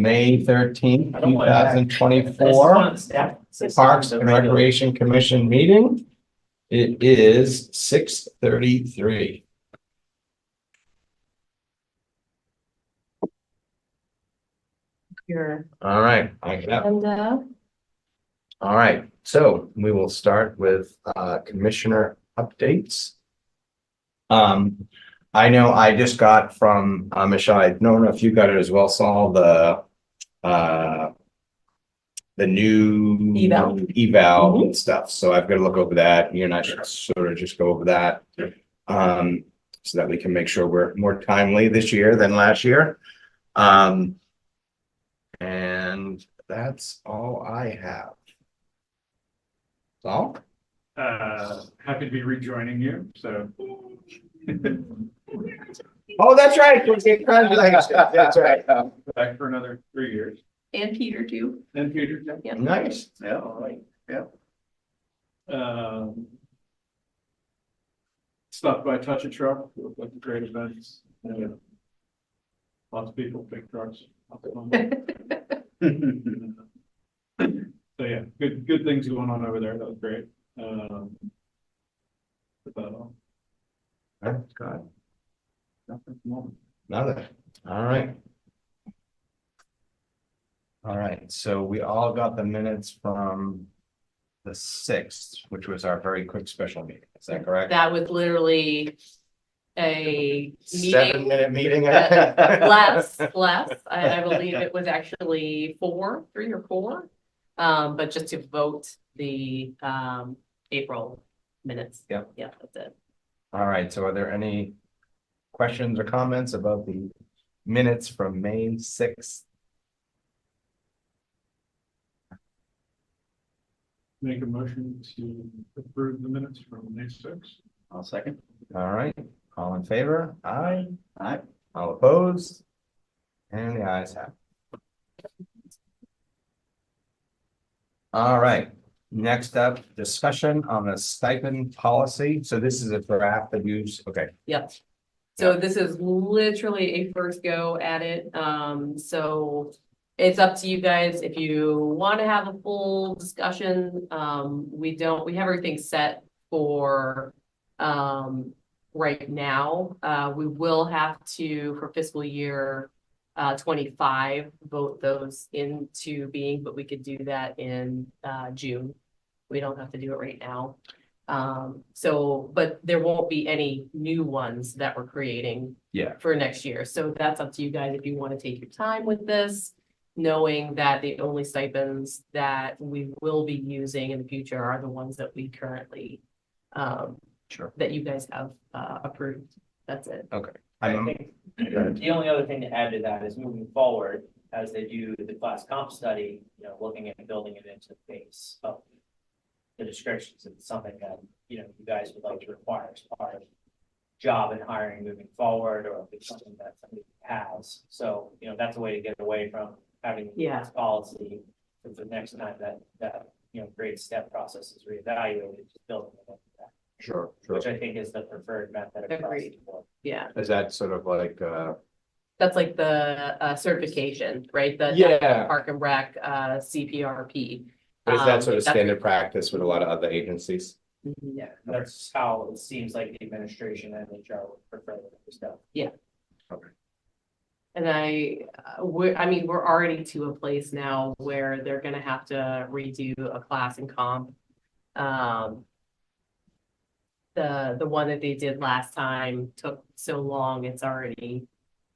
May 13th, I don't want that. This is 2024, one of the staff. Parks and Recreation Commission meeting. It is 6:33. Your All right, agenda. all right. So we will start with commissioner updates. I know I just got from Michelle, I don't know if you got it as well, saw the new eval and stuff. So I've got to look over that. You and I should sort of just go over that. So that we can make sure we're more timely this year than last year. And that's all I have. All? Happy to be rejoining you, so. Oh, that's right. Congratulations. That's right. Back for another 3 years. And Peter too. Then Peter. Yep. Nice. Yeah, all right, yeah. Stopped by Touch a Truck, looked like a great events. Lots of people, big trucks. So yeah, good things going on over there. That was great. About all. That's good. Nothing at the moment. Another. All right. All right. So we all got the minutes from the 6th, which was our very quick special meeting. Is that correct? That was literally a meeting. 7-minute meeting. Less. I believe it was actually 3 or 4. But just to vote the April minutes. Yep. Yeah, that's it. All right. So are there any questions or comments about the minutes from May 6th? Make a motion to approve the minutes from May 6th. I'll second. All right. All in favor? Aye. Aye. All opposed? And the ayes have it. All right, next up, discussion on the stipend policy. So this is a draft that use, okay. Yep. So this is literally a first go at it. So it's up to you guys if you want to have a full discussion. We have everything set for right now. We will have to, for fiscal year 25, vote those into being, but we could do that in June. We don't have to do it right now. But there won't be any new ones that we're creating for next year. So that's up to you guys if you want to take your time with this, knowing that the only stipends that we will be using in the future are the ones that we currently that you guys have approved. That's it. Okay. I think the only other thing to add to that is moving forward, as they do the class comp study, looking at building it into the base of the descriptions. If it's something that, you guys would like to require as part of job and hiring moving forward, or if it's something that somebody has. So, that's a way to get away from having this policy for the next time that grade step process is reevaluated, just building it into that. Sure. Which I think is the preferred method. Agreed. Yeah. Is that sort of like, That's like the certification, right? The Park and Rec, CPRP. but is that sort of standard practice with a lot of other agencies? Yeah, that's how it seems like the administration and HR would prefer the stuff. Yeah. Okay. And we're already to a place now where they're gonna have to redo a class and comp. The one that they did last time took so long, it's already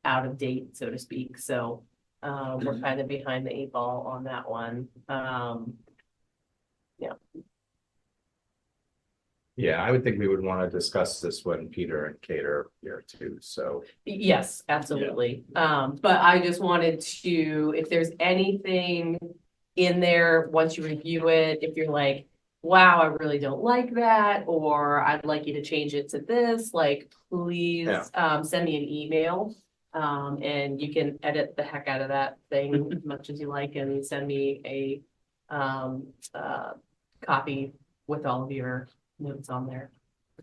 out of date, so to speak. So we're kind of behind the 8 ball on that one. Yeah, I would think we would want to discuss this when Peter and Kate are here too, so. Yes, absolutely. But I just wanted to, if there's anything in there, once you review it, if you're like, wow, I really don't like that, or I'd like you to change it to this, like, please send me an email. And you can edit the heck out of that thing as much as you like and send me a copy with all of your notes on there.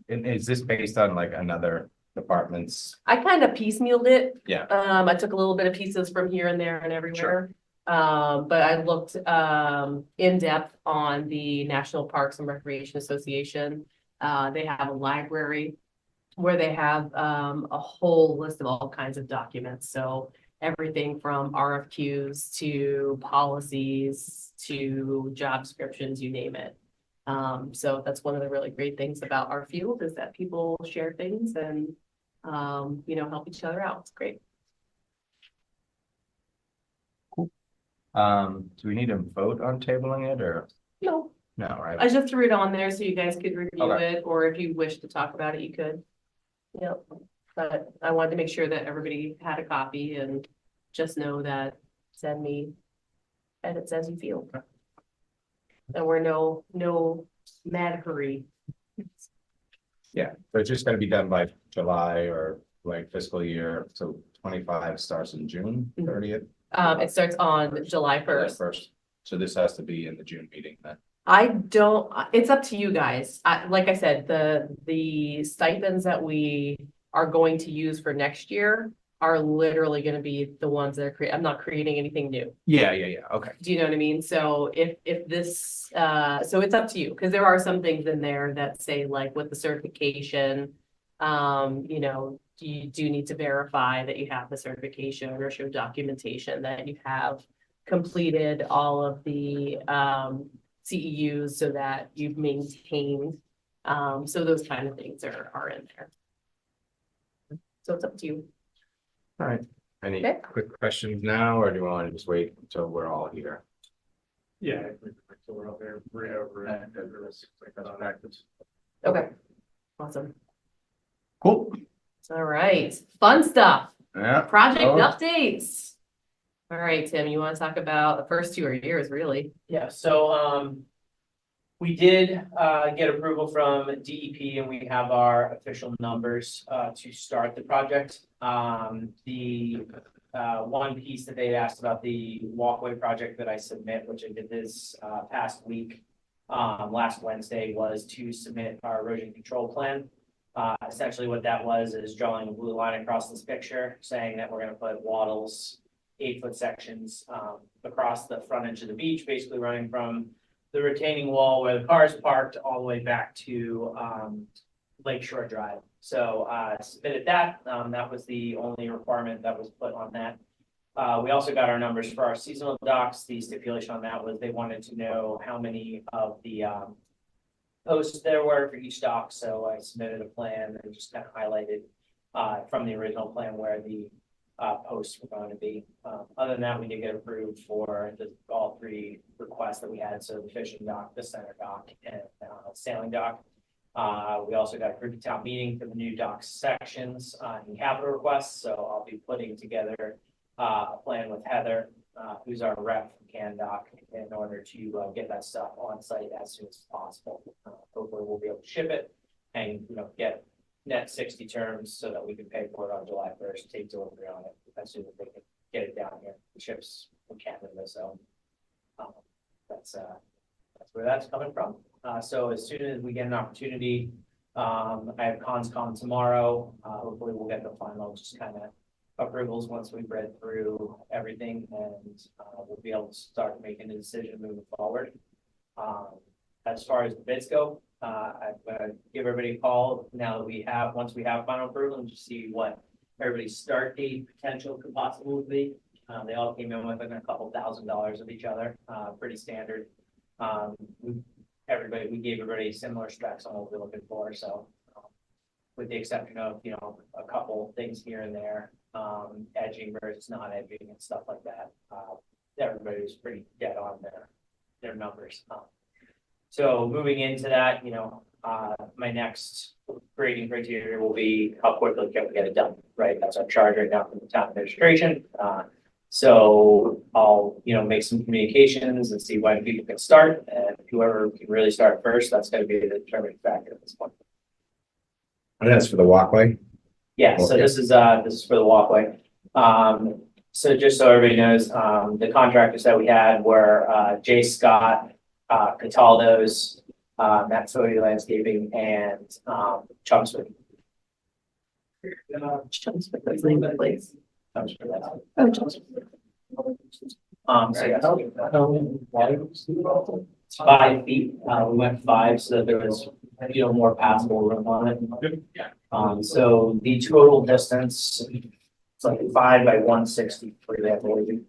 And is this based on like another departments. I kind of piecemealed it. Yeah. I took a little bit of pieces from here and there and everywhere. But I looked, in depth on the National Parks and Recreation Association. They have a library where they have, a whole list of all kinds of documents. So everything from RFQs to policies to job descriptions, you name it. So that's one of the really great things about our field is that people share things and, you know, help each other out. It's great. Do we need to vote on tabling it or No, no, right? I just threw it on there so you guys could review Okay. it, or if you wish to talk about it, you could. Yep, but I wanted to make sure that everybody had a copy and just know that send me edits as you feel. And we're no mad hurry. Yeah, so it's just gonna be done by July or like fiscal year, so 25 starts in June Mhm. 30th. It starts on July first. First, so this has to be in the June meeting then. I don't, it's up to you guys. Like I said, the stipends that we are going to use for next year are literally gonna be the ones that are I'm not creating anything new. Yeah, okay. Do you know what I mean? So if this, so it's up to you, because there are some things in there that say like with the certification, you know, you do need to verify that you have the certification or show documentation that you have completed all of the, CEUs so that you've maintained. So those kind of things are in there. So it's up to you. All right. Any Okay. quick questions now, or do you want to just wait until we're all here? Yeah, I think so we're out there, read over it. Okay. Awesome. Cool. All right. Fun stuff. Yeah. Project Oh. updates. All right, Tim, you want to talk about the first 2 years, really? Yeah, so, we did, get approval from DEP and we have our official numbers, to start the project. The, one piece that they asked about the walkway project that I submit, which I did this, past week, last Wednesday, was to submit our erosion control plan. Essentially what that was is drawing a blue line across this picture, saying that we're gonna put wattles, 8-foot sections, across the front edge of the beach, basically running from the retaining wall where the car is parked all the way back to, Lakeshore Drive. So, submitted that, that was the only requirement that was put on that. We also got our numbers for our seasonal docks. The stipulation on that was they wanted to know how many of the, posts there were for each dock, so I submitted a plan and just kind of highlighted from the original plan where the posts were going to be. Other than that, we did get approved for all 3 requests that we had, so the fishing dock, the center dock, and sailing dock. We also got approved at town meeting for the new dock sections and capital requests, so I'll be putting together a plan with Heather, who's our rep from CanDoc, in order to get that stuff on site as soon as possible. Hopefully we'll be able to ship it and, you know, get net 60 terms so that we can pay for it on July 1st, take delivery on it as soon as they can get it down here. The ships from Canada, so that's where that's coming from. So as soon as we get an opportunity, I have ConsCom tomorrow. Hopefully we'll get the final just kind of approvals once we've read through everything, and we'll be able to start making a decision moving forward. As far as the bids go, I'm gonna give everybody a call now that once we have final approval, and just see what everybody's start date potential could possibly be. They all came in with a couple $1,000s of each other, pretty standard. We gave everybody similar specs on what we're looking for, so with the exception of, you know, a couple things here and there, edging versus not edging and stuff like that. Everybody was pretty dead on their numbers. So moving into that, you know, my next grading criteria will be how quickly can we get it done, right? That's our charge right now from the town administration. So I'll, you know, make some communications and see when people can start, and whoever can really start first, that's gonna be the determining factor at this point. And that's for the walkway. Yeah, so Okay. this is for the walkway. So just so everybody knows, the contractors that we had were Jay Scott, Cataldo's, Matt Fody Landscaping, and Chelmsford. That's leaving the place. That was for that. Oh, John's. So yeah, it's 5 feet, we went 5 so that there was, more passable room on it. So the total distance, it's like 5 by 163, I believe.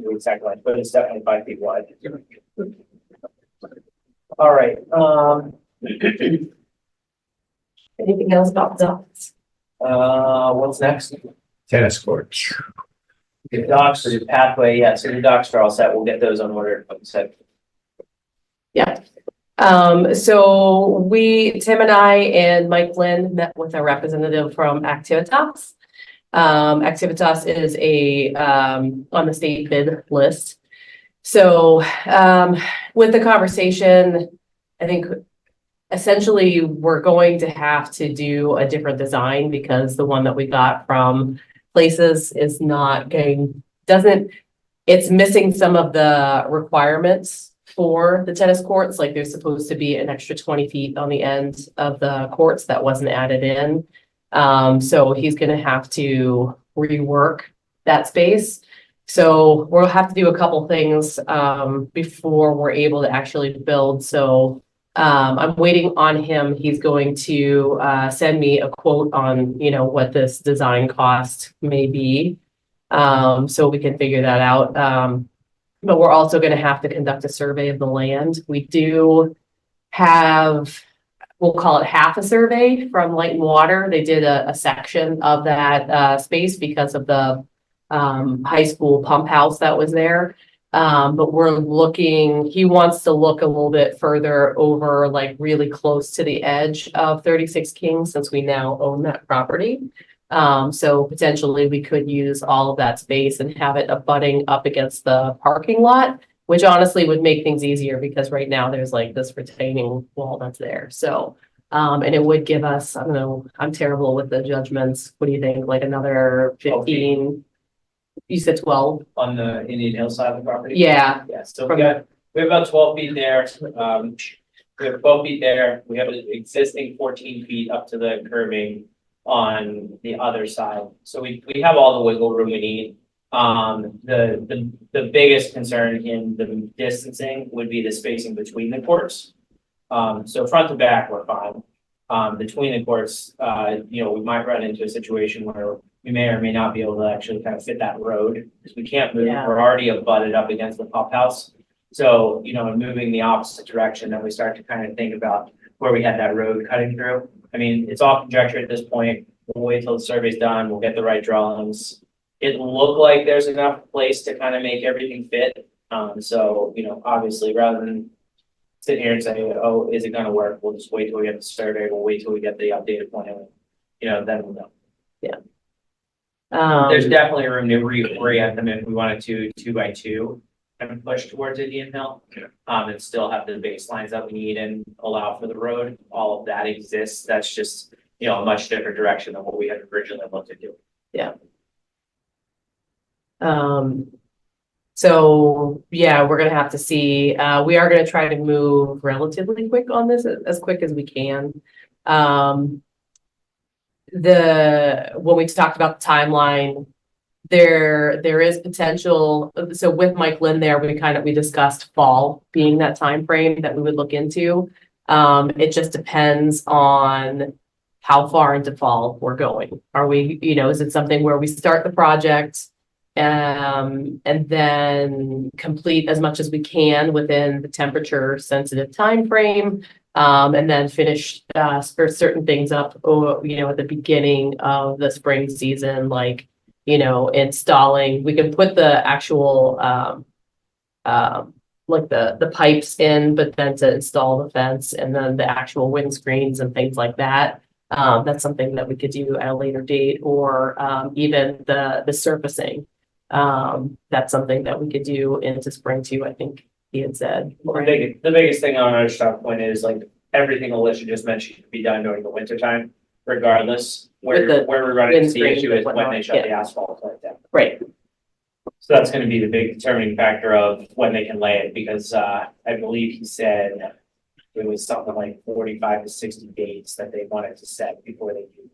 Exactly, but it's definitely 5 feet wide. All right, Anything else about the docks? what's next? Tennis courts. The docks, the pathway, yeah, so the docks are all set, we'll get those on order, like I said. Yeah. So Tim and I and Mike Lynn met with a representative from Activitas. Activitas is on the state bid list. So, with the conversation, I think essentially we're going to have to do a different design because the one that we got from Places is it's missing some of the requirements for the tennis courts. Like there's supposed to be an extra 20 feet on the end of the courts that wasn't added in. So he's gonna have to rework that space. So we'll have to do a couple things before we're able to actually build. So I'm waiting on him. He's going to send me a quote on, what this design cost may be. So we can figure that out. But we're also going to have to conduct a survey of the land. We do have, we'll call it half a survey from Light and Water. They did a section of that space because of the high school pump house that was there. But he wants to look a little bit further over, like really close to the edge of 36 King, since we now own that property. So potentially we could use all of that space and have it abutting up against the parking lot, which honestly would make things easier because right now there's like this retaining wall that's there. So, and it would give us, I don't know, I'm terrible with the judgments. What do you think? Like another 15? You said 12? On the Indian Hill side of the property? Yeah. Yeah, so we have about 12 feet there, we have 12 feet there, we have an existing 14 feet up to the curbing on the other side, so we have all the wiggle room we need. The biggest concern in the distancing would be the spacing between the courts. So front to back, we're fine. Between the courts, we might run into a situation where we may or may not be able to actually kind of fit that road because we can't move. Yeah. We're already abutted up against the pump house. So, in moving the opposite direction, then we start to kind of think about where we had that road cutting through. I mean, it's all conjecture at this point. We'll wait till the survey's done. We'll get the right drawings. It looked like there's enough place to kind of make everything fit. So, obviously, rather than sit here and say, oh, is it going to work? We'll just wait till we get the survey. We'll wait till we get the updated plan. Then we'll know. Yeah. There's definitely room to reorient them if we wanted to 2 by 2 and push towards Indian Hill. And still have the baselines that we need and allow for the road. All of that exists. That's just, a much different direction than what we had originally looked to do. Yeah. So yeah, we're gonna have to see. We are gonna try to move relatively quick on this, as quick as we can. When we talked about the timeline, there is potential. So with Mike Lynn there, we discussed fall being that time frame that we would look into. It just depends on how far into fall we're going. Are we, is it something where we start the project and then complete as much as we can within the temperature sensitive time frame, and then finish for certain things up, at the beginning of the spring season, like, installing. We can put the actual like the pipes in, but then to install the fence and then the actual windscreens and things like that. That's something that we could do at a later date, or even the surfacing. That's something that we could do into spring too, I think he had said. The biggest thing on our stop point is like everything Alicia just mentioned could be done during the winter time. regardless. With the Where we're running into the windscreens issue and is when whatnot, they shut the asphalt like that. Right, So that's gonna be the big determining factor of when they can lay it, because I believe he said it was something like 45 to 60 days that they wanted to set before they do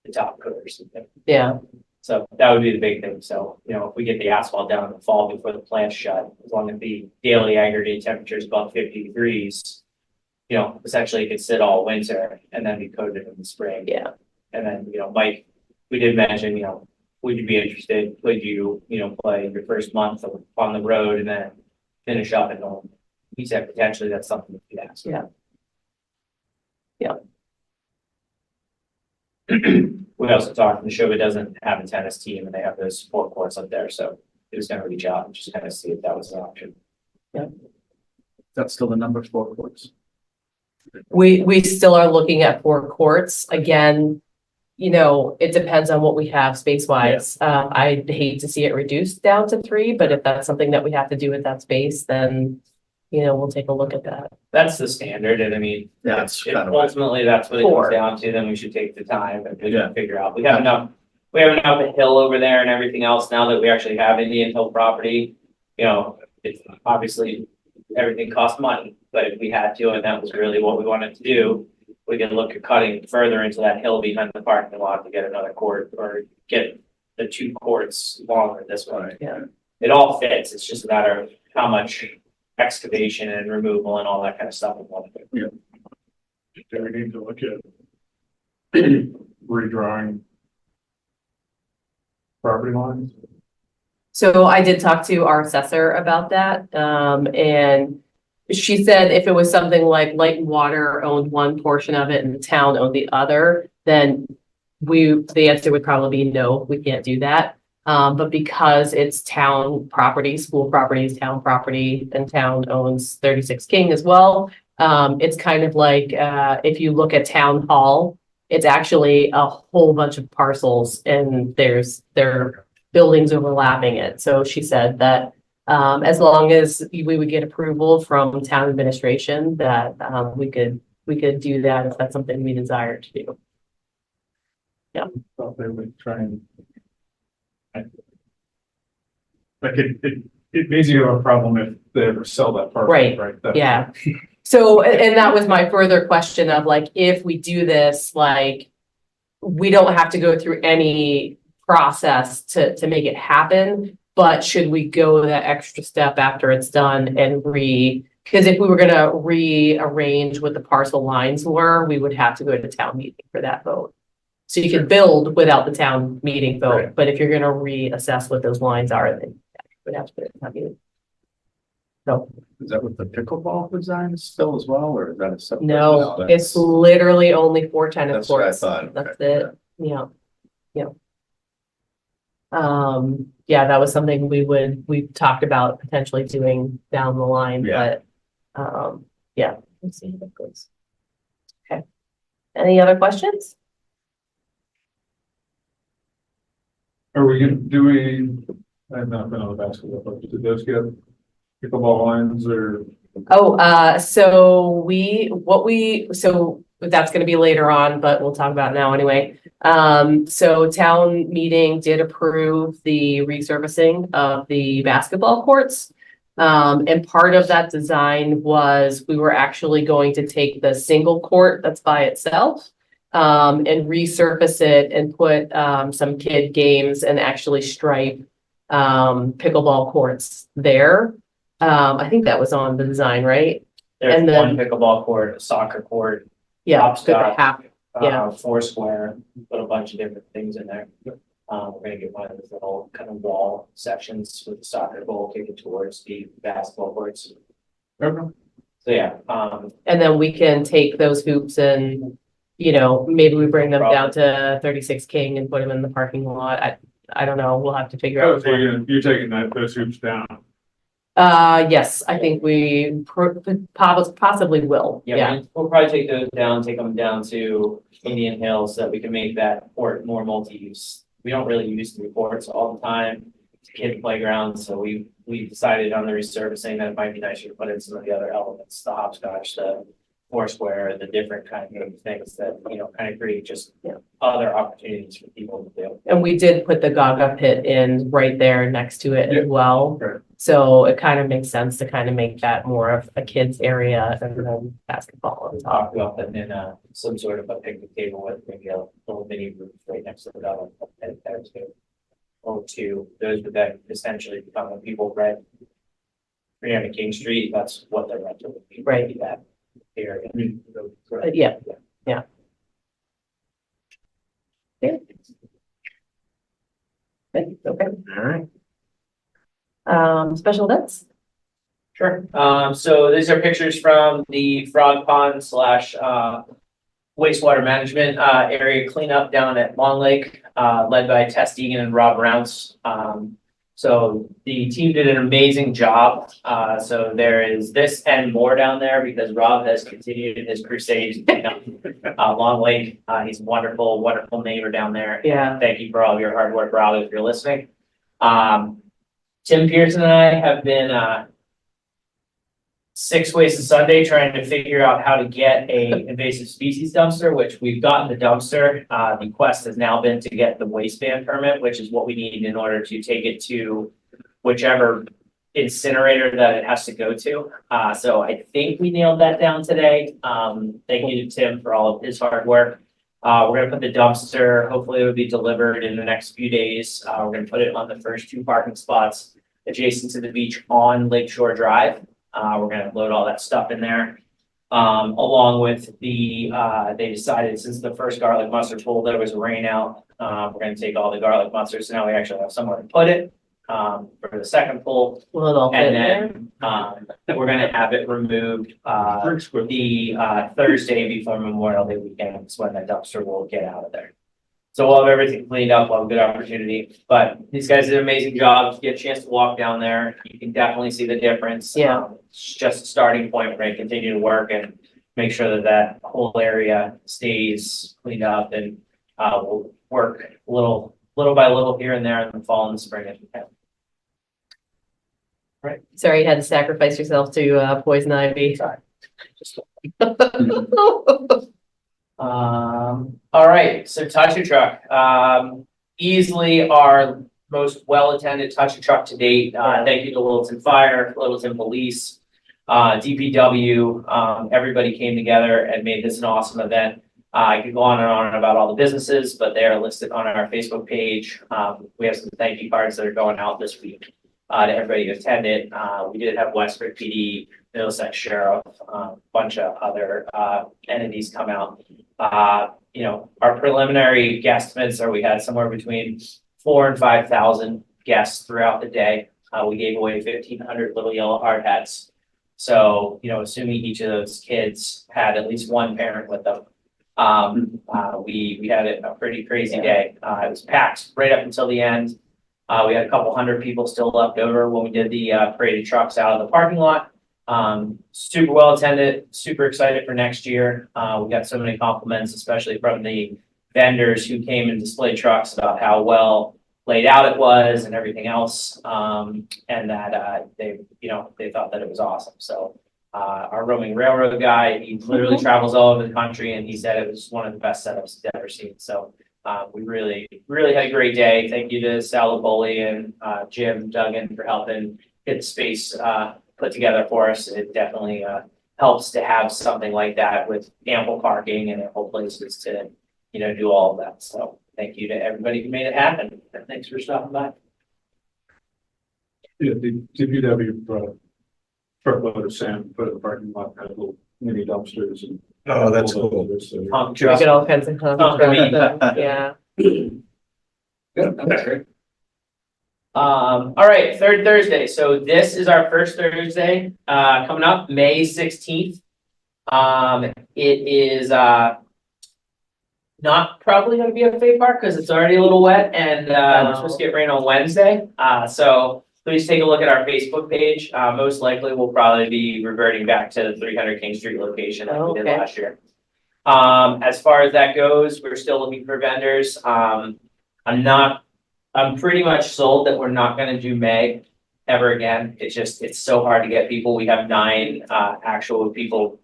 the top coaters. yeah, So that would be the big thing. So, you know, if we get the asphalt down in the fall before the plant's shut, as long as the daily aggregate temperature is above 50 degrees, you know, essentially it could sit all winter and then be coated in the spring. yeah. And then, you know, Mike, we did mention, you know, would you be interested? Could you, you know, play your first month on the road and then finish up at home? He said potentially that's something that could ask. Yeah. We also talked, Neshoba doesn't have a tennis team and they have those sport courts up there, so he was gonna reach out and just kind of see if that was an option. That's still the number 4 courts. We still are looking at 4 courts. Again, you know, it depends on what we have space wise. I'd hate to see it reduced down to 3, but if that's something that we have to do with that space, then, you know, we'll take a look at that. That's the standard, and I mean, That's if kind of what, ultimately that's what it Four. comes down to, then we should take the time and we Yeah. can figure out, we have enough hill over there and everything else now that we actually have Indian Hill property. You know, it's obviously, everything costs money, but if we had to, and that was really what we wanted to do, we could look at cutting further into that hill behind the parking lot to get another court or get the 2 courts longer this way. Yeah. It all fits, it's just a matter of how much excavation and removal and all that kind of stuff. do we need to look at redrawing property lines? So I did talk to our assessor about that, and she said if it was something like Light and Water owned one portion of it and the town owned the other, then the answer would probably be no, we can't do that. But because it's town property, school property is town property, and town owns 36 King as well. It's kind of like, if you look at Town Hall, it's actually a whole bunch of parcels and there are buildings overlapping it. So she said that, as long as we would get approval from town administration, that, we could do that if that's something we desire to do. Thought they would try and. Like it means you have a problem if they ever sell that parcel, Right. right? That's- Yeah. So, and that was my further question of like, if we do this, like, we don't have to go through any process to make it happen, but should we go that extra step after it's done and because if we were gonna rearrange what the parcel lines were, we would have to go to town meeting for that vote. So you could build without the town meeting vote, Right. but if you're gonna reassess what those lines are, then you would have to go to town meeting. So, Is that what the pickleball design is still as well, or is that a separate? no, that's- it's literally only 4 tennis That's what I courts. thought. That's it, yeah, yeah. Yeah, that was something we talked about potentially doing down the line, Yeah. but, yeah, we'll see how that goes. Okay. Any other questions? Are we gonna, I have not been on the basketball, but did those get pickleball lines or? Oh, so that's gonna be later on, but we'll talk about it now anyway. So town meeting did approve the resurfacing of the basketball courts. And part of that design was we were actually going to take the single court that's by itself and resurface it and put some kid games and actually stripe pickleball courts there. I think that was on the design, right? There's And then- one pickleball court, a soccer court, Yeah, Hopscotch. good to have. Yeah. four square, put a bunch of different things in there. We're gonna get one of those little kind of wall sections with the soccer goal kicking towards the basketball courts. Okay. So yeah, And then we can take those hoops and, you know, maybe we bring them down to 36 King and put them in the parking lot. I don't know. We'll have to figure Oh, out. so you're taking those hoops down. Yes, I think we possibly will. yeah, Yeah, we'll probably take those down, take them down to Indian Hill so that we can make that court more multi-use. We don't really use the courts all the time. It's a kid playground, so we decided on the resurfacing that it might be nicer to put in some of the other elements, the hopscotch, the Foursquare, the different kind of things that, you know, kind of create just Yeah. other opportunities for people to do. And we did put the Gaga pit in right there next to it Yeah. as well. Right. So it kind of makes sense to kind of make that more of a kids area and then basketball on We top. talked about putting in some sort of a picnic table with maybe a little mini roof right next to the dog. Or two, those would then essentially become when people rent 300 King Street, that's what their rental would be. Right. That area. Yeah, yeah. Okay. Okay, All right. special events? Sure. So these are pictures from the Frog Pond slash wastewater management area cleanup down at Long Lake, led by Tess Deegan and Rob Rounce. So the team did an amazing job. So there is this and more down there because Rob has continued his crusade to clean up Long Lake. He's a wonderful, wonderful neighbor down there. Yeah. Thank you for all of your hard work, Rob, if you're listening. Tim Pearson and I have been 6 ways to Sunday trying to figure out how to get a invasive species dumpster, which we've gotten the dumpster. The quest has now been to get the waistband permit, which is what we need in order to take it to whichever incinerator that it has to go to. So I think we nailed that down today. Thank you to Tim for all of his hard work. We're gonna put the dumpster, hopefully it will be delivered in the next few days. We're gonna put it on the first 2 parking spots adjacent to the beach on Lakeshore Drive. We're gonna load all that stuff in there. Along with the, they decided since the first garlic mustard pool, there was rain out, we're gonna take all the garlic mustard, so now we actually have somewhere to put it. For the second pool, Will it all fit and there? then, we're gonna have it removed, the Thursday before Memorial Day weekend is when that dumpster will get out of there. So we'll have everything cleaned up, we'll have a good opportunity, but these guys did an amazing job. If you get a chance to walk down there, you can definitely see the difference. Yeah. It's just a starting point. We're gonna continue to work and make sure that that whole area stays cleaned up, and we'll work little by little here and there in the fall and the spring as we can. Sorry, you had to sacrifice yourself to poison ivy. Sorry. All right, so touch a truck, easily our most well-attended touch a truck to date. Thank you to Littleton Fire, Littleton Police, DPW, everybody came together and made this an awesome event. I could go on and on about all the businesses, but they are listed on our Facebook page. We have some thank you cards that are going out this week to everybody who attended. We did have Westford PD, Middlesex Sheriff, bunch of other entities come out. You know, our preliminary guesstimates are we had somewhere between 4,000 and 5,000 guests throughout the day. We gave away 1,500 little yellow hard hats. So, you know, assuming each of those kids had at least one parent with them. We had a pretty crazy day. It was packed right up until the end. We had a couple hundred people still left over when we did the parade of trucks out of the parking lot. Super well attended, super excited for next year. We got so many compliments, especially from the vendors who came and displayed trucks about how well laid out it was and everything else. And that they, you know, they thought that it was awesome. So our roaming railroad guy, he literally travels all over the country, and he said it was one of the best setups he's ever seen. So we really had a great day. Thank you to Sal Laboli and Jim Duggan for helping get the space put together for us. It definitely helps to have something like that with ample parking and ample places to, you know, do all of that. So thank you to everybody who made it happen. And thanks for stopping by. Yeah, the DPW truckload of sand, put in the parking lot, had little mini dumpsters and. Oh, that's cool. So- Pump We truck. get all kinds of Company. yeah. Good, that's great. All right, third Thursday. So this is our first Thursday, coming up, May 16th. It is, not probably gonna be a Fay Park because it's already a little wet, and, we're supposed to get rain on Wednesday. So please take a look at our Facebook page. Most likely we'll probably be reverting back to the 300 King Street location like we did Okay. last year. As far as that goes, we're still looking for vendors. I'm pretty much sold that we're not gonna do May. ever again. It's so hard to get people. We have 9 actual people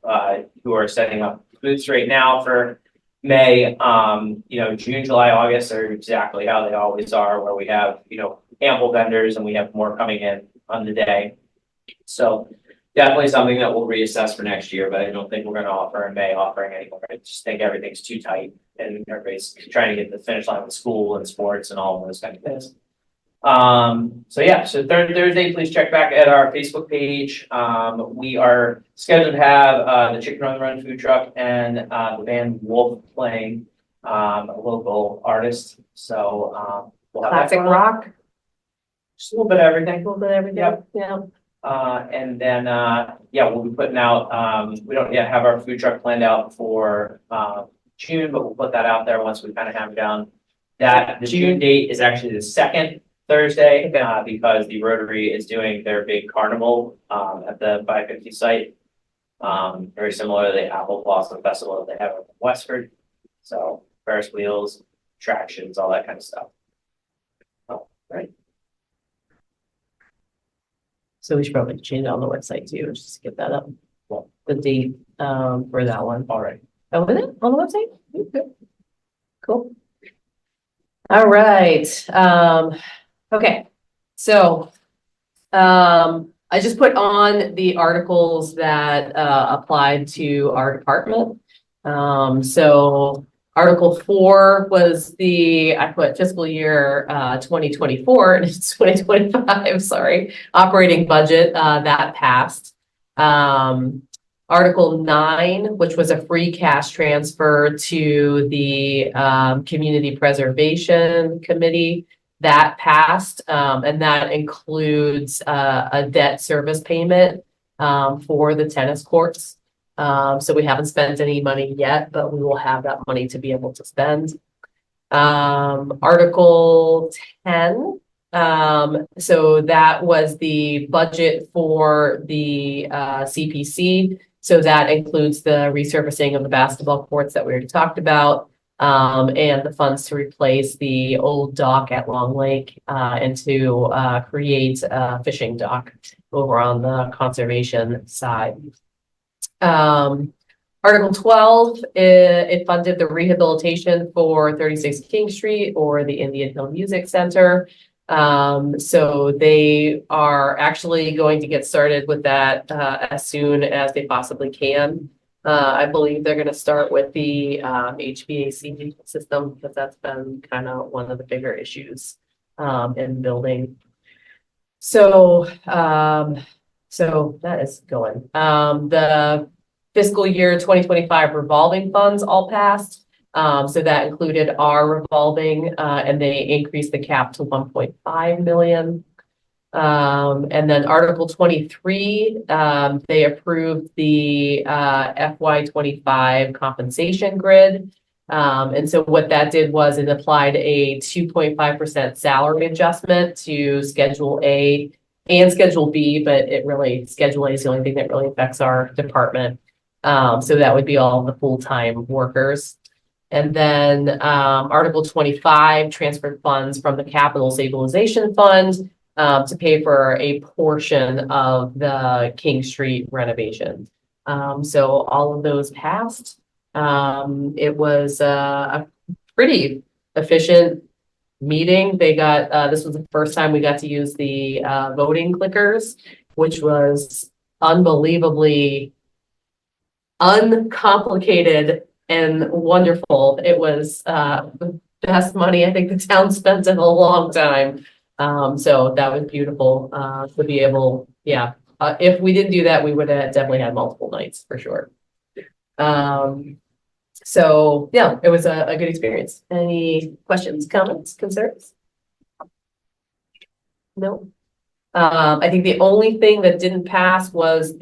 who are setting up booths right now for May. June, July, August are exactly how they always are, where we have, ample vendors and we have more coming in on the day. So definitely something that we'll reassess for next year, but I don't think we're gonna offer in May offering anymore. I just think everything's too tight and everybody's trying to get to the finish line with school and sports and all of those kind of things. So Thursday, please check back at our Facebook page. We are scheduled to have the Chicken on the Run food truck and the band Wolf playing a local artist. So we'll have that Classic going on. rock, Just a little bit of everything. a little bit of everything, Yep. yeah. And then, we'll be putting out, we don't yet have our food truck planned out for, June, but we'll put that out there once we kind of have it down. The June date is actually the second Thursday, because the Rotary is doing their big carnival, at the 550 site. Very similar to the Apple Blossom Festival that they have in Westford. So Ferris wheels, attractions, all that kind of stuff. Oh, right. So we should probably change it on the website too, just to get that up. Well, the date, for that one. All right. Oh, is it on the website? Okay. Cool. All right, okay, so, I just put on the articles that, applied to our department. So Article 4 was I put fiscal year, 2024, and it's 2025, sorry, operating budget, that passed. Article 9, which was a free cash transfer to the Community Preservation Committee, that passed, and that includes a debt service payment for the tennis courts. So we haven't spent any money yet, but we will have that money to be able to spend. Article 10. So that was the budget for the CPC. So that includes the resurfacing of the basketball courts that we already talked about, and the funds to replace the old dock at Long Lake, and to create a fishing dock over on the conservation side. Article 12, it funded the rehabilitation for 36 King Street or the Indian Hill Music Center. So they are actually going to get started with that as soon as they possibly can. I believe they're going to start with the HVAC system, because that's been kind of one of the bigger issues in the building. So that is going. The fiscal year 2025 revolving funds all passed. So that included our revolving, and they increased the cap to 1.5 million. And then Article 23, they approved the FY25 compensation grid. And so what that did was it applied a 2.5% salary adjustment to Schedule A and Schedule B, but Schedule A is the only thing that really affects our department. So that would be all the full-time workers. And then Article 25 transferred funds from the Capital Stabilization Fund to pay for a portion of the King Street renovation. So all of those passed. It was a pretty efficient meeting. This was the first time we got to use the voting clickers, which was unbelievably uncomplicated and wonderful. It was the best money I think the town spent in a long time. So that was beautiful to be able, if we didn't do that, we would have definitely had multiple nights for sure. So yeah, it was a good experience. Any questions, comments, concerns? No. I think the only thing that didn't pass was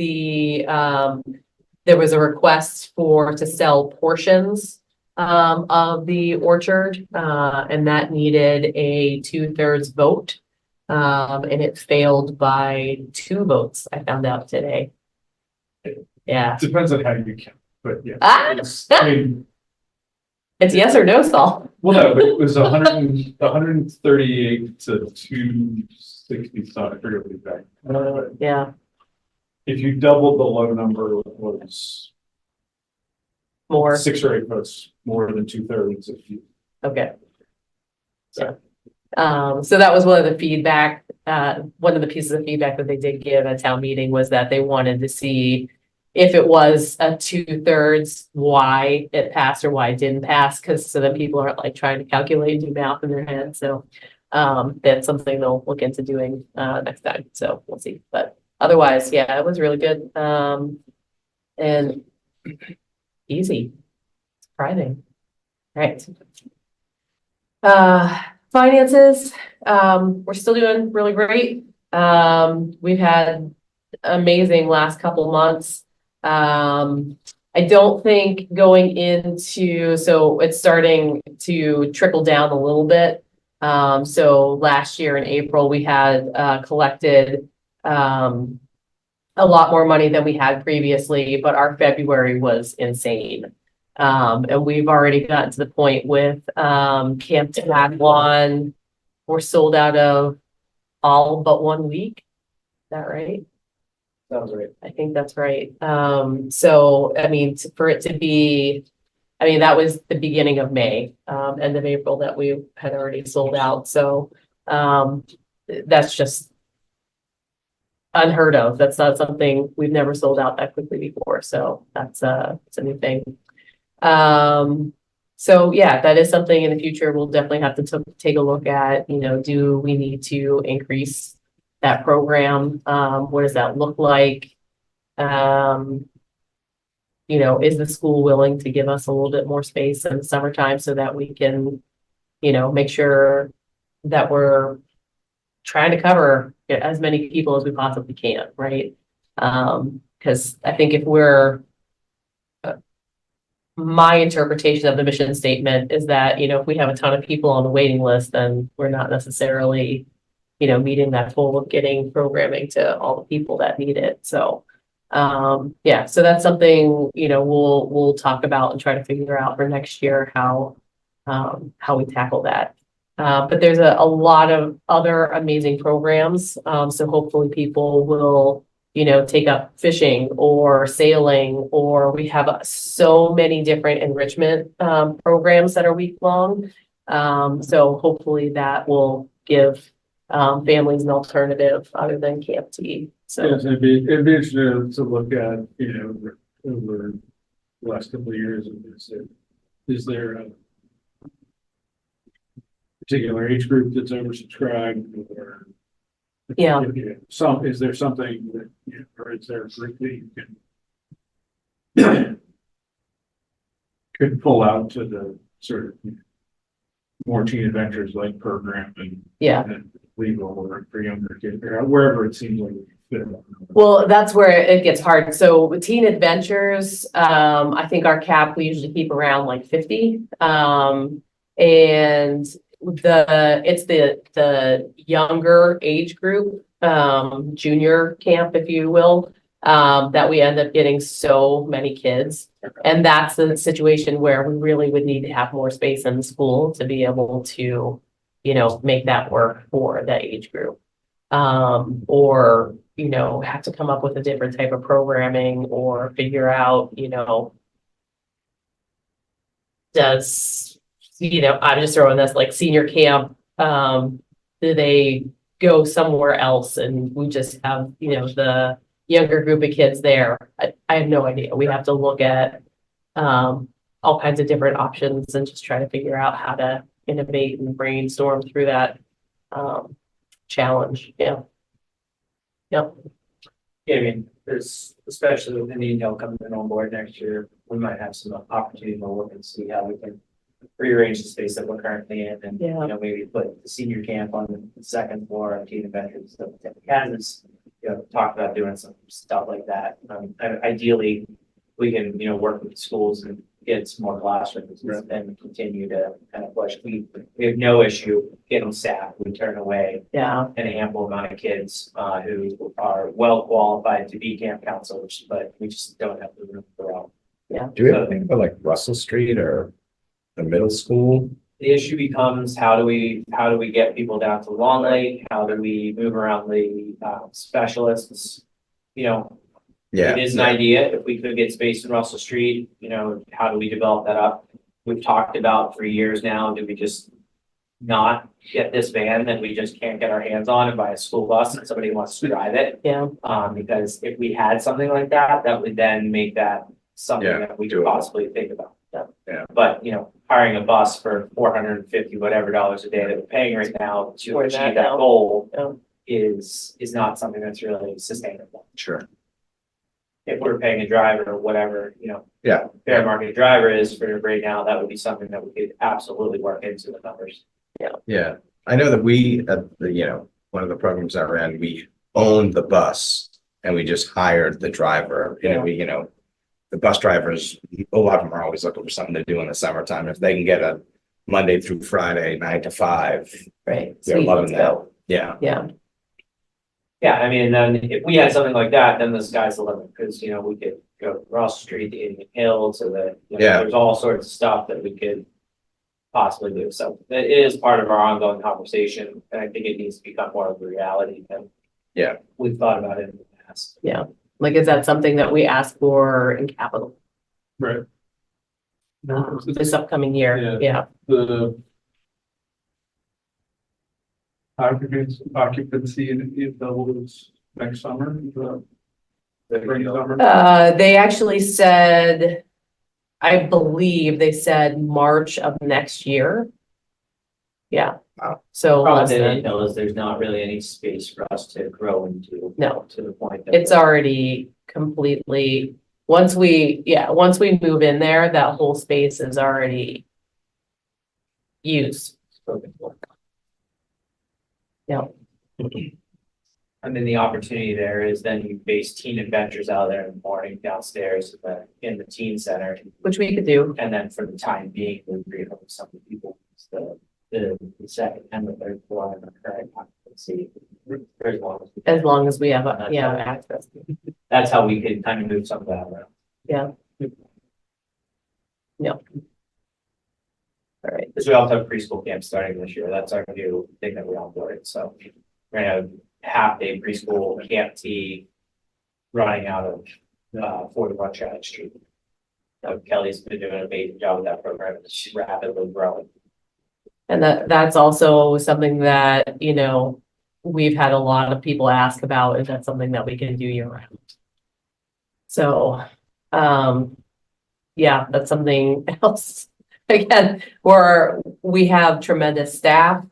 there was a request to sell portions of the orchard, and that needed a 2/3 vote. And it failed by 2 votes, I found out today. Yeah. Depends on how you count, but yeah. Ah! I mean, It's yes or no, Saul. well, no, but it was 138 to 260 60 thought, I forget what exactly. Yeah, If you doubled the low number, it was more, 6 or 8 votes, more than 2/3 if you. okay. Yeah. So that was one of the feedback, one of the pieces of feedback that they did give at town meeting was that they wanted to see if it was a 2/3, why it passed or why it didn't pass, because so that people aren't like trying to calculate and do math in their head, so that's something they'll look into doing next time, so we'll see, but otherwise, yeah, it was really good, and easy, surprising, right? Finances, we're still doing really great. We've had amazing last couple months. I don't think going into, so it's starting to trickle down a little bit. So last year in April, we had collected a lot more money than we had previously, but our February was insane. And we've already gotten to the point with Camp Tagline, we're sold out of all but 1 week. Is that right? Sounds right. I think that's right. So I mean, for it to be, I mean, that was the beginning of May, end of April that we had already sold out. So that's just unheard of. That's not something we've never sold out that quickly before. So that's it's a new thing. So yeah, that is something in the future we'll definitely have to take a look at, you know, do we need to increase that program? What does that look like? You know, is the school willing to give us a little bit more space in the summertime so that we can, you know, make sure that we're trying to cover as many people as we possibly can, right? Because I think if we're my interpretation of the mission statement is that, you know, if we have a ton of people on the waiting list, then we're not necessarily, you know, meeting that goal of getting programming to all the people that need it. So, yeah, so that's something, you know, we'll talk about and try to figure out for next year how we tackle that. But there's a lot of other amazing programs. So hopefully people will, you know, take up fishing or sailing, or we have so many different enrichment programs that are week-long. So hopefully that will give families an alternative other than Camp T. So Yes, it'd be interesting to look at, you know, over the last couple of years, is there a particular age group that's oversubscribed or? yeah, Is there something that, you know, or is there a group that you can could pull out to the sort of more teen adventures like program and yeah. and legal or for younger kids or wherever it seems like it fit. Well, that's where it gets hard. So with Teen Adventures, I think our cap, we usually keep around like 50. And it's the younger age group, junior camp, if you will, that we end up getting so many kids. And that's the situation where we really would need to have more space in the school to be able to, you know, make that work for that age group. Or, you know, have to come up with a different type of programming or figure out, you know, I'm just throwing this like senior camp, do they go somewhere else and we just have, you know, the younger group of kids there? I have no idea. We have to look at all kinds of different options and just try to figure out how to innovate and brainstorm through that challenge. Yeah. Yep. Yeah, I mean, there's, especially with Indian Hill coming on board next year, we might have some opportunity to look and see how we can rearrange the space that we're currently in and, Yeah. you know, maybe put the senior camp on the second floor of Teen Adventures, stuff like Kansas, you know, talk about doing some stuff like that. Ideally, we can, you know, work with the schools and get some more classrooms and continue to kind of push. We have no issue getting staff. We turn away Yeah. an ample amount of kids who are well qualified to be camp counselors, but we just don't have the room for all. Do we ever think about like Russell Street or the middle school? the issue becomes, how do we get people down to Long Lake? How do we move around the, specialists? You know, Yeah. it is an idea, if we could get space in Russell Street, you know, how do we develop that up? We've talked about for years now, do we just not get this van that we just can't get our hands on and buy a school bus and somebody wants to drive it? Yeah, Because if we had something like that, that would then make that something Yeah, that we could doable. possibly think about. Yeah. But, you know, hiring a bus for $450 whatever dollars a day that we're paying right now to For achieve that that now. goal Yeah. is not something that's really sustainable. Sure. If we're paying a driver or whatever, you know. Yeah. Fair market driver is for right now, that would be something that we could absolutely work into the numbers. Yeah, I know that we, one of the programs I ran, we owned the bus and we just hired the driver. The bus drivers, a lot of them are always looking for something to do in the summertime. If they can get a Monday through Friday, 9 to 5, right. they're Sweet, loving let's that. go. Yeah, Yeah, Yeah, I mean, then if we had something like that, then the sky's the limit, because, you know, we could go Ross Street to Indian Hill to the, Yeah. there's all sorts of stuff that we could possibly do. So that is part of our ongoing conversation, and I think it needs to become more of a reality than Yeah. we've thought about it in the past. like, is that something that we ask for in capital Right. this upcoming year? Yeah. Yeah, The occupancy in doubles next summer, the spring summer. they actually said, I believe they said March of next year. Yeah. Wow. So Problem less they didn't than, know is there's not really any space for us to grow into, no, to the point that. it's already completely, once we move in there, that whole space is already used. spoken for. Yeah. And then the opportunity there is then you base teen adventures out there in the morning downstairs in the teen center. Which we could do. And then for the time being, we agree with some of the people, the second and the third floor and the current occupancy. As long as we- As long as we have, access. That's how we could kind of move some of that around. Yeah. All right. Because we also have preschool camp starting this year. That's our new thing that we onboarded. So we're gonna have half-day preschool camp tea running out of 41 Chadwick Street. So Kelly's been doing an amazing job with that program. It's rapidly growing. And that's also something that, we've had a lot of people ask about, is that something that we can do year round? So, yeah, that's something else. Again, we have tremendous staff.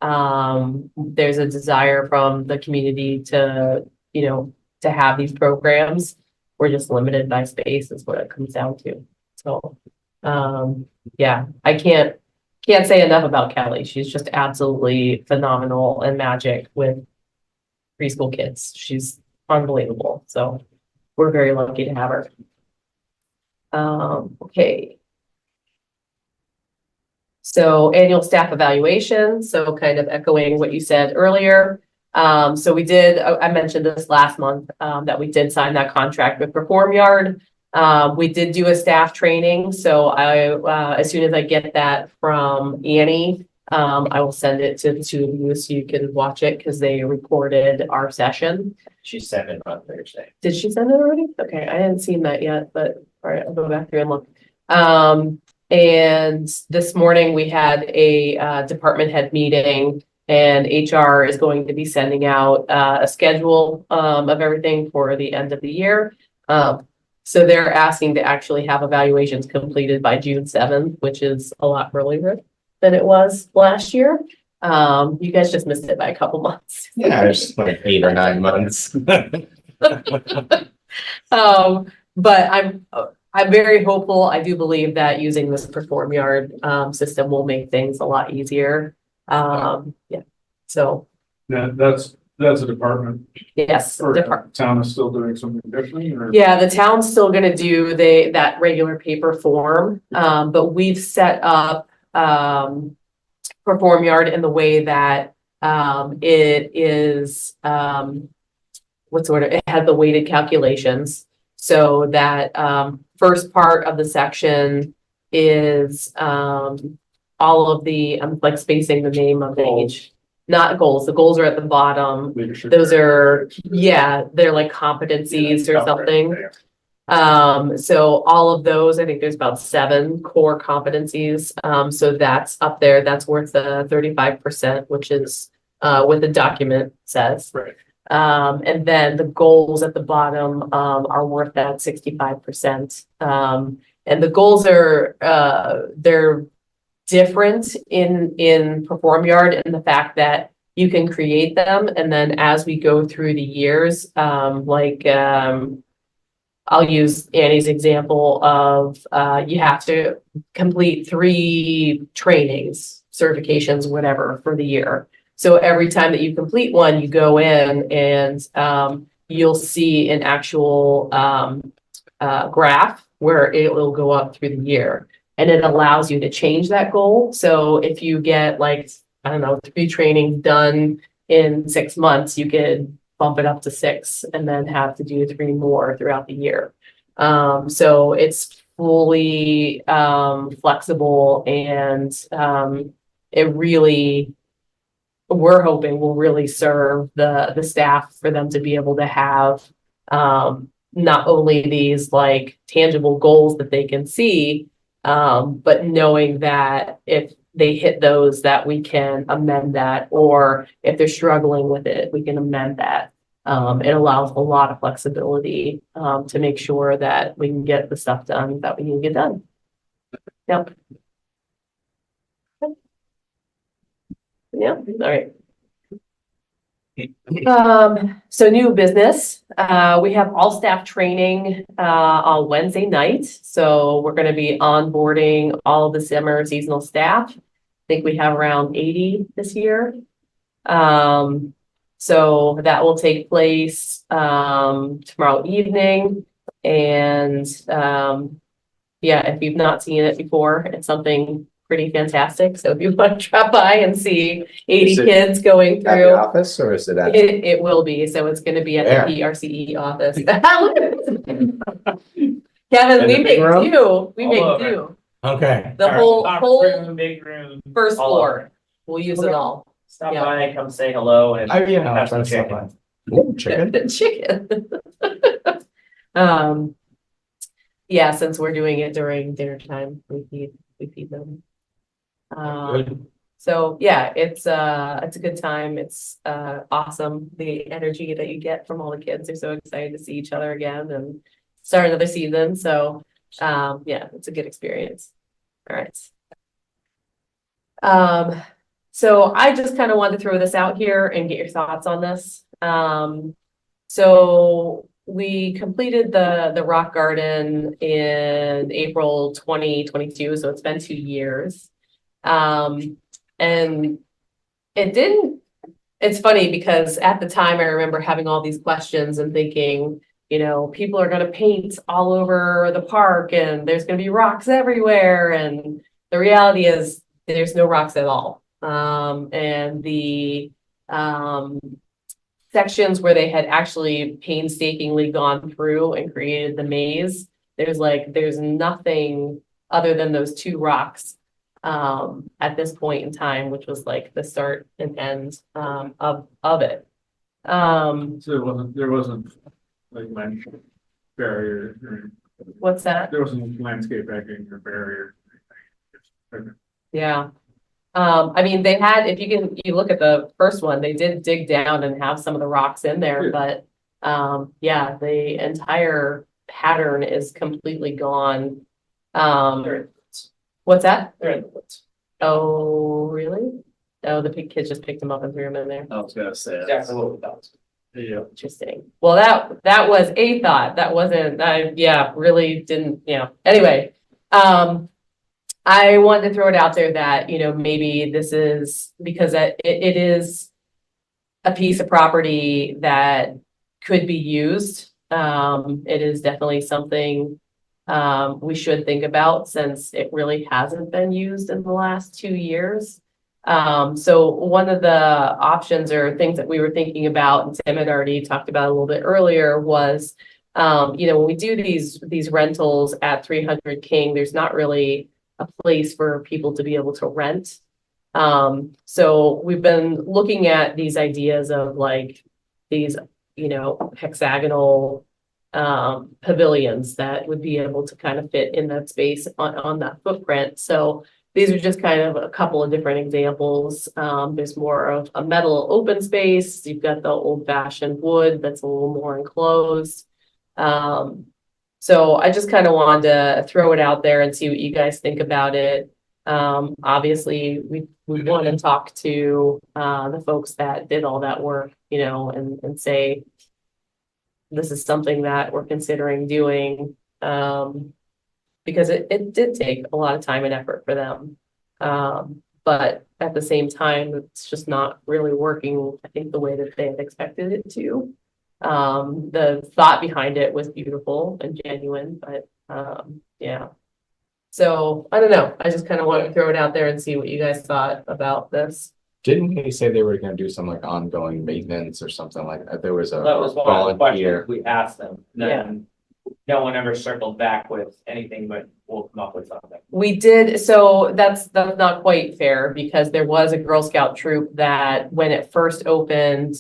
There's a desire from the community to have these programs. We're just limited by space is what it comes down to. So, yeah, I can't say enough about Kelly. She's just absolutely phenomenal and magic with preschool kids. She's unbelievable. So we're very lucky to have her. Okay. So annual staff evaluation. So kind of echoing what you said earlier. So we did, I mentioned this last month, that we did sign that contract with Perform Yard. We did do a staff training, so as soon as I get that from Annie, I will send it to the two of you so you can watch it because they recorded our session. She sent it on Thursday. Did she send it already? Okay, I hadn't seen that yet, but all right, I'll go back through and look. And this morning we had a department head meeting, and HR is going to be sending out a schedule of everything for the end of the year. So they're asking to actually have evaluations completed by June 7th, which is a lot earlier than it was last year. You guys just missed it by a couple months. Yeah, it's like 8 or 9 months. But I'm very hopeful. I do believe that using this Perform Yard system will make things a lot easier. Yeah, so Yeah, that's a department, yes. or town is still doing something different, or? Yeah, the town's still gonna do that regular paper form, but we've set up Perform Yard in the way that it is it had the weighted calculations, so that first part of the section is all of the, I'm like spacing the name of each, not goals. The goals are at the bottom. Leadership. Those are, yeah, they're like competencies or something. So all of those, I think there's about 7 core competencies. So that's up there. That's worth the 35%, which is what the document says. Right. And then the goals at the bottom are worth that 65%. And the goals are they're different in Perform Yard in the fact that you can create them, and then as we go through the years, I'll use Annie's example of you have to complete 3 trainings, certifications, whatever, for the year. So every time that you complete one, you go in and you'll see an actual graph where it will go up through the year. And it allows you to change that goal. So if you get like, I don't know, 3 trainings done in 6 months, you could bump it up to 6 and then have to do 3 more throughout the year. So it's fully flexible, and it really, we're hoping will really serve the staff for them to be able to have not only these like tangible goals that they can see, but knowing that if they hit those, that we can amend that, or if they're struggling with it, we can amend that. It allows a lot of flexibility to make sure that we can get the stuff done that we need to get done. Yep. Yeah, all right. So new business, we have all staff training on Wednesday night. So we're going to be onboarding all of the summer seasonal staff. I think we have around 80 this year. So that will take place tomorrow evening. And yeah, if you've not seen it before, it's something pretty fantastic. So if you want to drop by and see 80 Is it kids going At the through, office, or is it at? it will be. So it's going to be at Where? the PRCE office. Kevin, In we the make big room? do. We All make over. do. Okay. The whole Room, big room. first all floor. over. We'll use it all. Stop Yeah. by, come say hello and Oh, yeah. have some that's chicken. fine. Ooh, chicken. Chicken. Yeah, since we're doing it during dinner time, we feed them. Good. So yeah, it's a good time. It's awesome. The energy that you get from all the kids. They're so excited to see each other again and start another season. So yeah, it's a good experience. All right. So I just kind of wanted to throw this out here and get your thoughts on this. So we completed the rock garden in April 2022. So it's been 2 years. And it's funny because at the time I remember having all these questions and thinking, you know, people are going to paint all over the park and there's going to be rocks everywhere. And the reality is there's no rocks at all. And the sections where they had actually painstakingly gone through and created the maze, there's nothing other than those 2 rocks at this point in time, which was like the start and end of it. So there wasn't like landscape barrier, or What's that? there wasn't landscape backing or barrier. Yeah. I mean, they had, if you look at the first one, they did dig down and have some of the rocks in there, but yeah, the entire pattern is completely gone. What's that? They're in the woods. Oh, really? Oh, the kids just picked them up and threw them in there. I was gonna say. Exactly what we thought. Yeah. Interesting. Well, that was a thought. That wasn't, yeah, really didn't, anyway. I wanted to throw it out there that, maybe this is because it is a piece of property that could be used. It is definitely something we should think about since it really hasn't been used in the last 2 years. So one of the options or things that we were thinking about, and Tim had already talked about a little bit earlier, was, when we do these rentals at 300 King, there's not really a place for people to be able to rent. So we've been looking at these ideas of like these, hexagonal pavilions that would be able to kind of fit in that space on that footprint. So these are just kind of a couple of different examples. There's more of a metal open space. You've got the old fashioned wood that's a little more enclosed. So I just kind of wanted to throw it out there and see what you guys think about it. Obviously we want to talk to the folks that did all that work, and say, this is something that we're considering doing, because it did take a lot of time and effort for them. But at the same time, it's just not really working, I think, the way that they had expected it to. The thought behind it was beautiful and genuine, but yeah. So I don't know. I just kind of wanted to throw it out there and see what you guys thought about this. Didn't they say they were gonna do some like ongoing maintenance or something like that? There was a That was one of the volunteer. questions we asked them, then no one ever circled back with anything, but we'll come up with something. We did, so that's not quite fair, because there was a Girl Scout troop that when it first opened,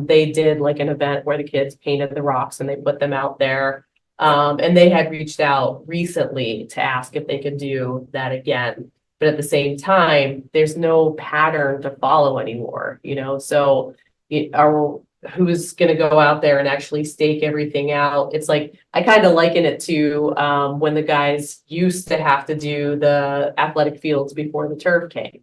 they did like an event where the kids painted the rocks and they put them out there. And they had reached out recently to ask if they could do that again. But at the same time, there's no pattern to follow anymore, so who's gonna go out there and actually stake everything out? It's like, I kind of liken it to when the guys used to have to do the athletic fields before the turf came.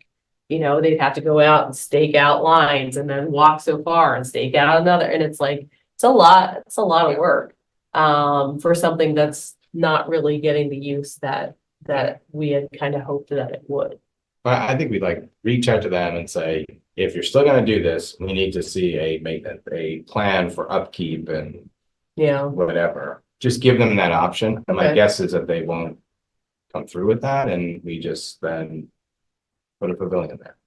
They'd have to go out and stake out lines and then walk so far and stake out another. And it's like, it's a lot of work for something that's not really getting the use that we had kind of hoped that it would. I think we'd like reach out to them and say, if you're still gonna do this, we need to see a plan for upkeep and Yeah, whatever. Just give them that option. And my Okay. guess is that they won't come through with that, and we just then put a pavilion there.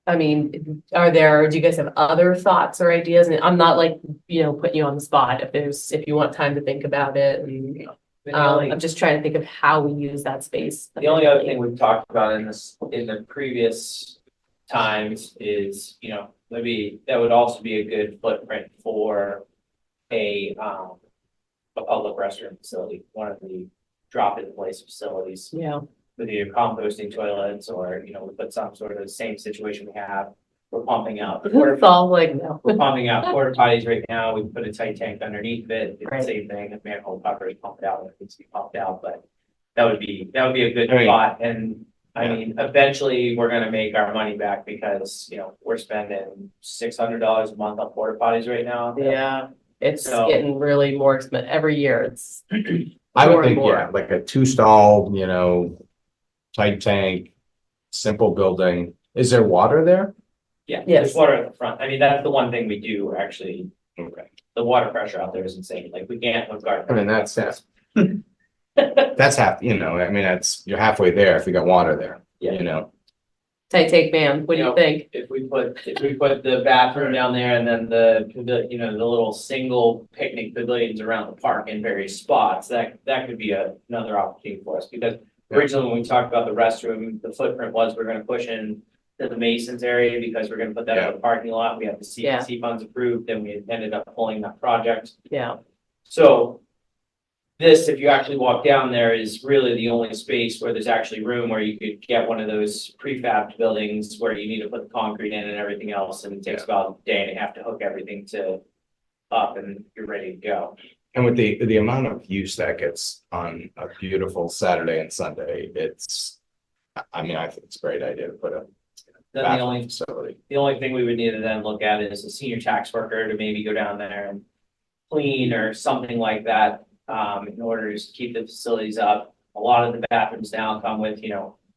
I mean, do you guys have other thoughts or ideas? And I'm not like, putting you on the spot if you want time to think about it. And I'm just trying to think of how we use that space. The only other thing we've talked about in the previous times is, maybe that would also be a good footprint for a public restroom facility, one of the drop-in place facilities Yeah, with either composting toilets or, we put some sort of same situation we have. We're pumping out. it's all like, no. We're pumping out porta potties right now. We put a tight tank underneath it. It's the Right. same thing. The manhole cover is pumped out when it needs to be pumped out, but that would be a good I mean, spot. And I yeah. mean, eventually we're gonna make our money back because, we're spending $600 a month on porta potties right now. Yeah, it's So- getting really more expensive every year. It's I more would and think, more. yeah, like a 2-stall, tight tank, simple building. Is there water there? Yeah, Yes. there's water at the front. I mean, that's the one thing we do, actually. Okay. The water pressure out there is insane. Like, we can't hook our. I mean, that's half, you're halfway there if you got water there, Yeah. tight take, man. What do you Yep. think? If we put the bathroom down there and then the little single picnic pavilions around the park in various spots, that could be another opportunity for us, because originally when we talked about the restroom, the footprint was we're gonna push in to the Masons area because we're gonna put that in the parking lot. We have the Yeah. CPC funds approved, then we ended up pulling that project. Yeah, So this, if you actually walk down there, is really the only space where there's actually room where you could get one of those prefabbed buildings where you need to put the concrete in and everything else, and it takes about a day and a half to hook everything up and you're ready to go. And with the amount of use that gets on a beautiful Saturday and Sunday, I think it's a great idea to put a Then bathroom facility. the only thing we would need to then look at is a senior tax worker to maybe go down there and clean or something like that, in order to keep the facilities up. A lot of the bathrooms now come with,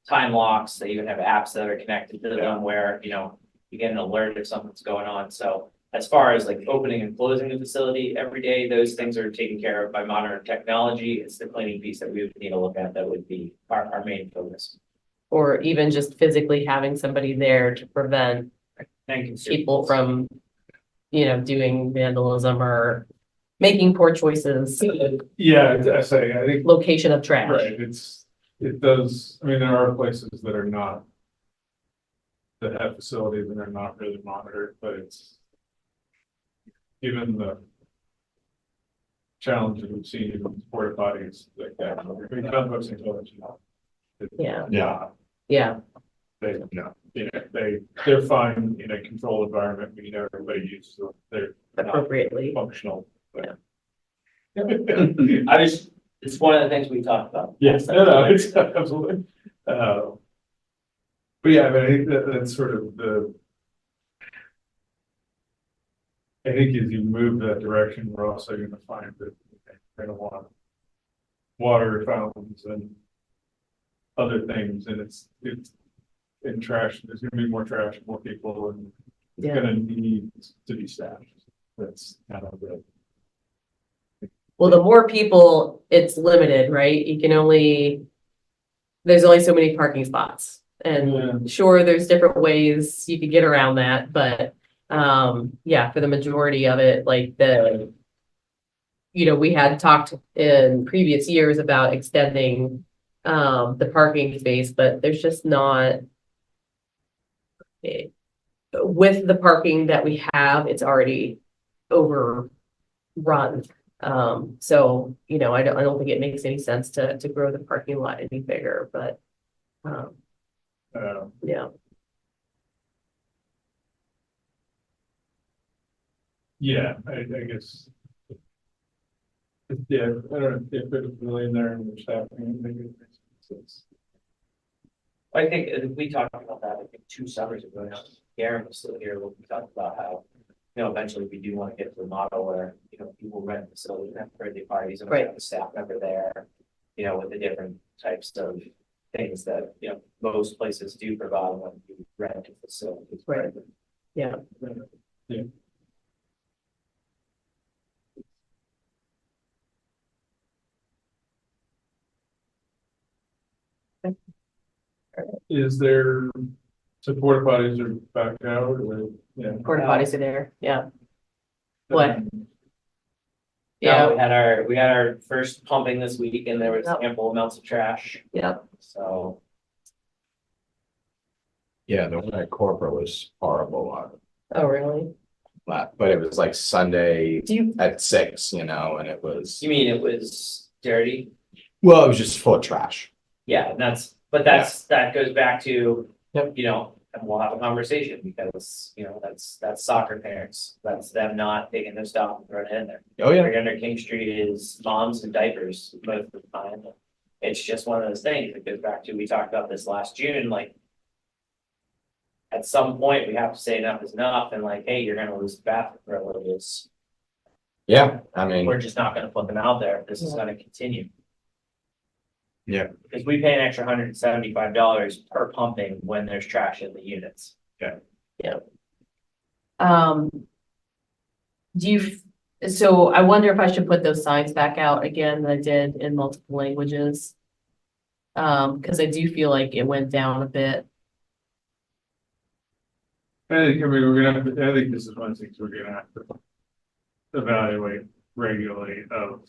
time locks. They even have apps that are connected to them where, you get an alert if something's going on. So as far as like opening and closing the facility every day, those things are taken care of by modern technology. It's the cleaning piece that we would need to look at. That would be our main focus. or even just physically having somebody there to prevent And people from, doing vandalism or making poor choices, Yeah, I say, I think, location of trash. right, it does, I mean, there are places that are not. That have facilities and are not really monitored, but it's. Given the. Challenges we've seen in porta potties like that, we compost and toilets, you know. Yeah. Yeah. Yeah, They, you know, they're fine in a controlled environment, you know, everybody uses them, they're not appropriately. functional. but- It's one of the things we talked about. Yes, no, it's absolutely. But yeah, I mean, I think that's sort of I think as you move that direction, we're also gonna find that we're gonna want water fountains and other things, and it's in trash, there's gonna be more trash, more people, and it's Yeah. gonna need to be staffed. That's kind of the. Well, the more people, it's limited, right? There's only so many parking spots. And sure, there's different ways you could get around that, but yeah, for the majority of it, like we had talked in previous years about extending the parking space, but there's just not with the parking that we have, it's already overrun. So, I don't think it makes any sense to grow the parking lot any bigger, but yeah. Yeah, I guess. Yeah, I don't know if it's really in there and we're staffing, maybe it makes sense. I think we talked about that, I think 2 summers ago now, Garen was still here, when we talked about how, eventually we do want to get to the model where, people rent facilities and have birthday parties and we have a staff member there. With the different types of things that, most places do provide when you rent a facility. Right. Yeah. Yeah. Is there, so porta potties are back out or, yeah? Porta potties are there, yeah. What? Yeah, Yeah, we had our first pumping this week and there was Yep. ample amounts of trash, yeah, so. Yeah, the one at corporate was horrible, oh, really? but it was like Sunday Do you, at 6, and it was, You mean it was dirty? well, it was just full of trash. Yeah, that goes back to, and we'll have a conversation because, that's soccer parents. That's them not taking their stuff and throwing it in there. Oh, yeah. Right under King Street is moms and diapers most of the time. It's just one of those things. It goes back to, we talked about this last June, like. At some point, we have to say enough is enough and like, hey, you're gonna lose the bathroom privileges. Yeah, I mean, We're just not gonna put them out there. This is Yeah. gonna continue. Yeah. Because we pay an extra $175 per pumping when there's trash in the units. so I wonder if I should put those signs back out again that I did in multiple languages. Because I do feel like it went down a bit. I mean, we're gonna have to, I think this is one of the things we're gonna have to evaluate regularly of.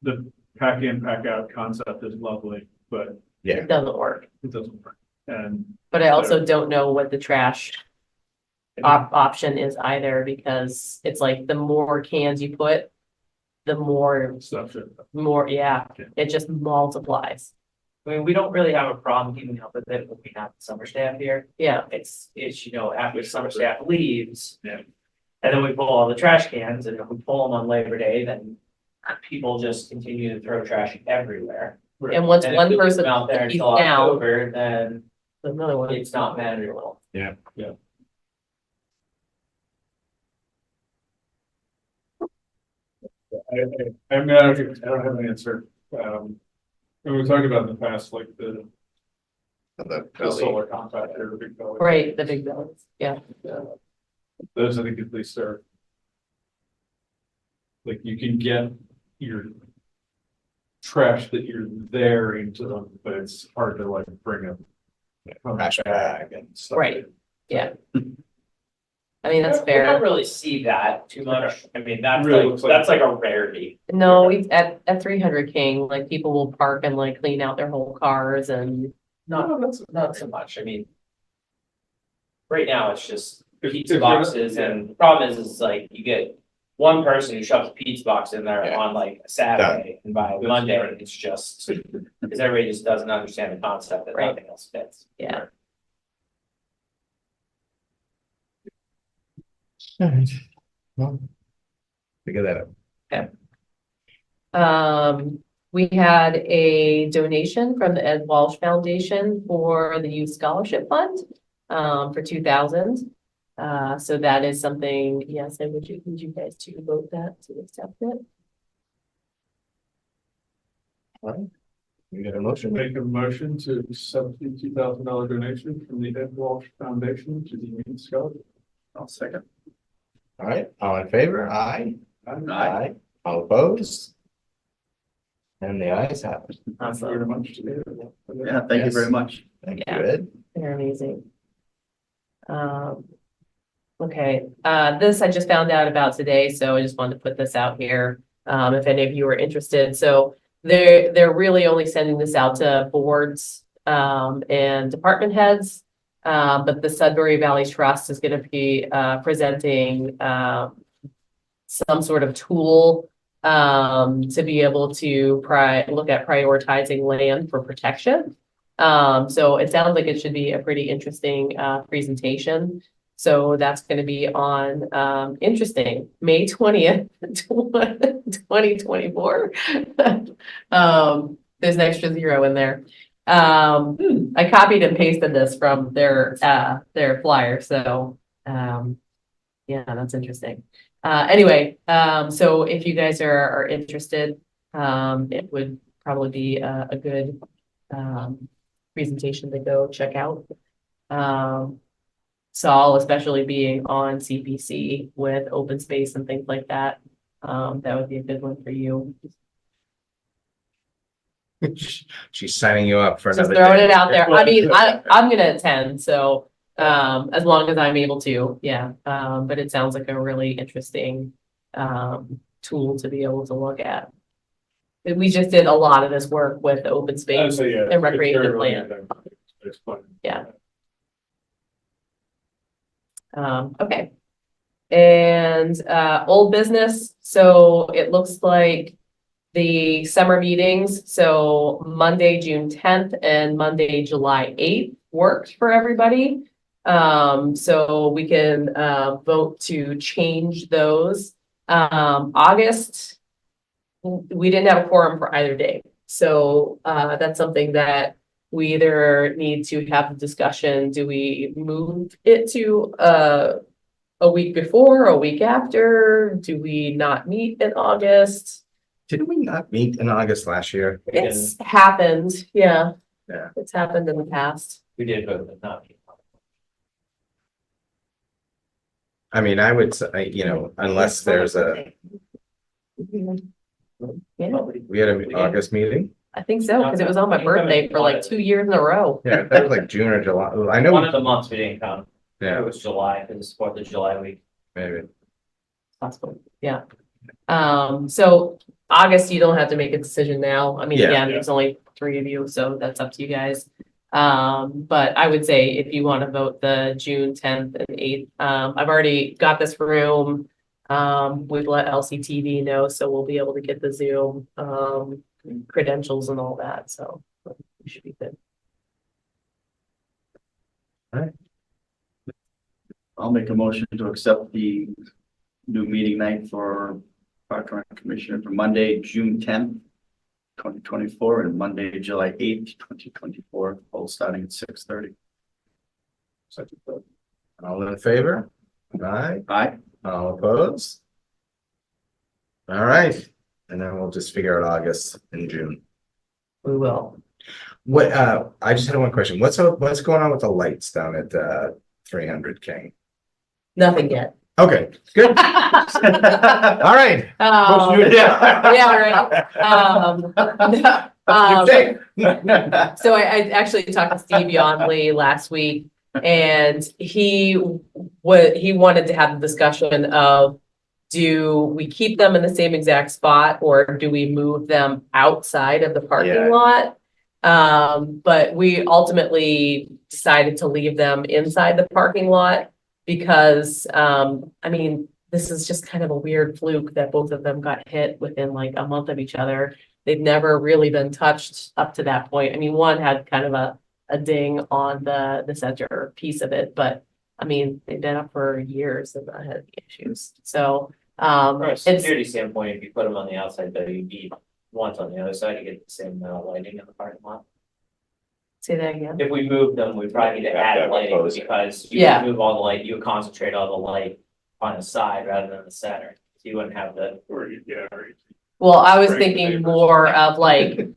The pack in, pack out concept is lovely, but It doesn't work, it doesn't work. And but I also don't know what the trash option is either, because it's like the more cans you put, the more, stuff that, yeah, it just multiplies. I mean, we don't really have a problem keeping up with it when we have summer staff here. Yeah, It's, after summer staff leaves. Yeah. And then we pull all the trash cans and if we pull them on Labor Day, then people just continue to throw trash everywhere. and once And if one we leave person them out there is until down, October, then another one. it's not manageable. I mean, I don't have an answer. And we talked about in the past, like the solar compactor, the big belly. Right, the big bellies, yeah. Those I think at least are. Like you can get your. Trash that you're there into them, but it's hard to like bring a Trash bag and stuff. Right. Yeah. I mean, that's We don't fair. really see that too much. I mean, that's Really like, looks like- that's like a rarity. No, we, at 300 King, like people will park and like clean out their whole cars and, Not so much. I mean, right now it's just If- pizza if you're not- boxes, and the problem is like you get one person who shoves a pizza box in there Yeah. on like a Saturday, and by Monday, it's just, because everybody just doesn't understand the concept that Right. nothing else fits. yeah. Alright. Well. Figure that out. We had a donation from the Ed Walsh Foundation for the Youth Scholarship Fund, for 2,000. So that is something, yes, I would you guys to vote that to accept it? You got a motion? Make a motion to accept the $2,000 donation from the Ed Walsh Foundation to the Youth Scholarship. I'll second. All right, all in favor? Aye. Aye. All opposed? And the ayes have it. Thank you very much. Yeah, thank you very much. Thank you, Yeah. Ed. They're amazing. Okay, this I just found out about today, so I just wanted to put this out here, if any of you are interested. So they're really only sending this out to boards, and department heads. But the Sudbury Valley Trust is gonna be, presenting, some sort of tool, to be able to look at prioritizing land for protection. So it sounds like it should be a pretty interesting, presentation. So that's gonna be on, interesting, May 20th, 2024. There's an extra zero in there. I copied and pasted this from their flyer, so, yeah, that's interesting. Anyway, so if you guys are interested, it would probably be a good, presentation to go check out. Saul, especially being on CPC with open space and things like that, that would be a good one for you. She's signing you up for Just another. throwing day. it out there. I mean, I'm gonna attend, so, as long as I'm able to, yeah. But it sounds like a really interesting, tool to be able to look at. And we just did a lot of this work with the open space So, yeah, and recreation it's very plan. It's fun. Yeah. Okay. And, old business, so it looks like the summer meetings, so Monday, June 10th and Monday, July 8th worked for everybody. So we can, vote to change those. August, we didn't have a quorum for either day. So, that's something that we either need to have the discussion, do we move it to, a week before, a week after? Do we not meet in August? Didn't we not meet in August last year? It's happened, yeah. Yeah. It's happened in the past. We did vote but not. I mean, I would say, you know, unless there's a, Yeah, we had an August meeting. I think so, because it was on my birthday for like 2 years in a row. Yeah, that was like June or July. I know. One of the months we didn't come. Yeah, It was July, it was 4th of July week. maybe. Possible, yeah. So August, you don't have to make a decision now. I mean, Yeah. again, there's only 3 of you, so that's up to you guys. But I would say if you want to vote the June 10th and 8th, I've already got this room. We've let LCTV know, so we'll be able to get the Zoom, credentials and all that, so we should be good. I'll make a motion to accept the new meeting night for Park and Rec Commissioner for Monday, June 10th, 2024, and Monday, July 8th, 2024, both starting at 6:30. All in favor? Aye. Aye. All opposed? All right, and then we'll just figure out August and June. We will. What, I just had one question. What's going on with the lights down at 300 King? Nothing yet. Okay, good. All right. Um, Yeah. yeah, right. So I actually talked to Steve Yonley last week, and he wanted to have the discussion of, do we keep them in the same exact spot, or do we move them outside of the Yeah. parking lot? But we ultimately decided to leave them inside the parking lot because, I mean, this is just kind of a weird fluke that both of them got hit within like a month of each other. They've never really been touched up to that point. I mean, one had kind of a ding on the center piece of it, but I mean, they've been up for years and not had any issues. So, From a it's, security standpoint, if you put them on the outside, though, you need ones on the other side to get the same lighting in the parking lot. say that again. If we move them, we probably need to add lighting opposing. because you Yeah. would move all the light, you would concentrate all the light on the side rather than the center. So you wouldn't have the, Well, I was Right, the thinking neighbors. more of like,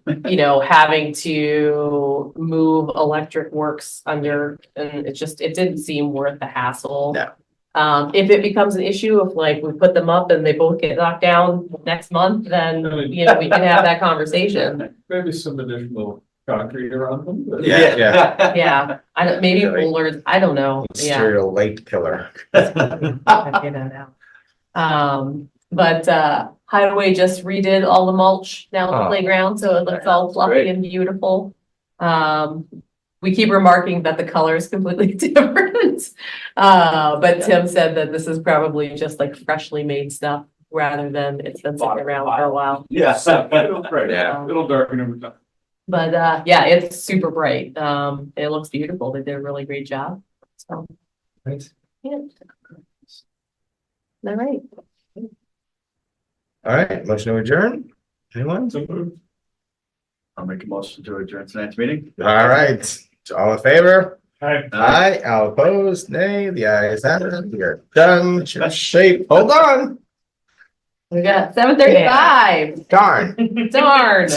having to move electric works under, and it didn't seem worth the hassle. No. If it becomes an issue of like, we put them up and they both get knocked down next month, then, we can have that conversation. Maybe some additional concrete around them. but- Yeah. Yeah, maybe Really. rollers, I don't know, yeah. Serial light killer. But Highway just redid all the mulch down the Oh. playground, so it looks all fluffy Great. and beautiful. We keep remarking that the color is completely different. But Tim said that this is probably just like freshly made stuff rather than it's been sitting around for a while. Yes. It'll brighten, Yeah. it'll darken over time. But yeah, it's super bright. It looks beautiful. They did a really great job. So, Nice. yeah. All right. All right, motion to adjourn? Anyone? So moved. I'll make a motion to adjourn tonight's meeting. All right, all in favor? Hi. Aye, all opposed, nay, the ayes have it, we are done, shape, hold on, We got 7:35. darn. Darn.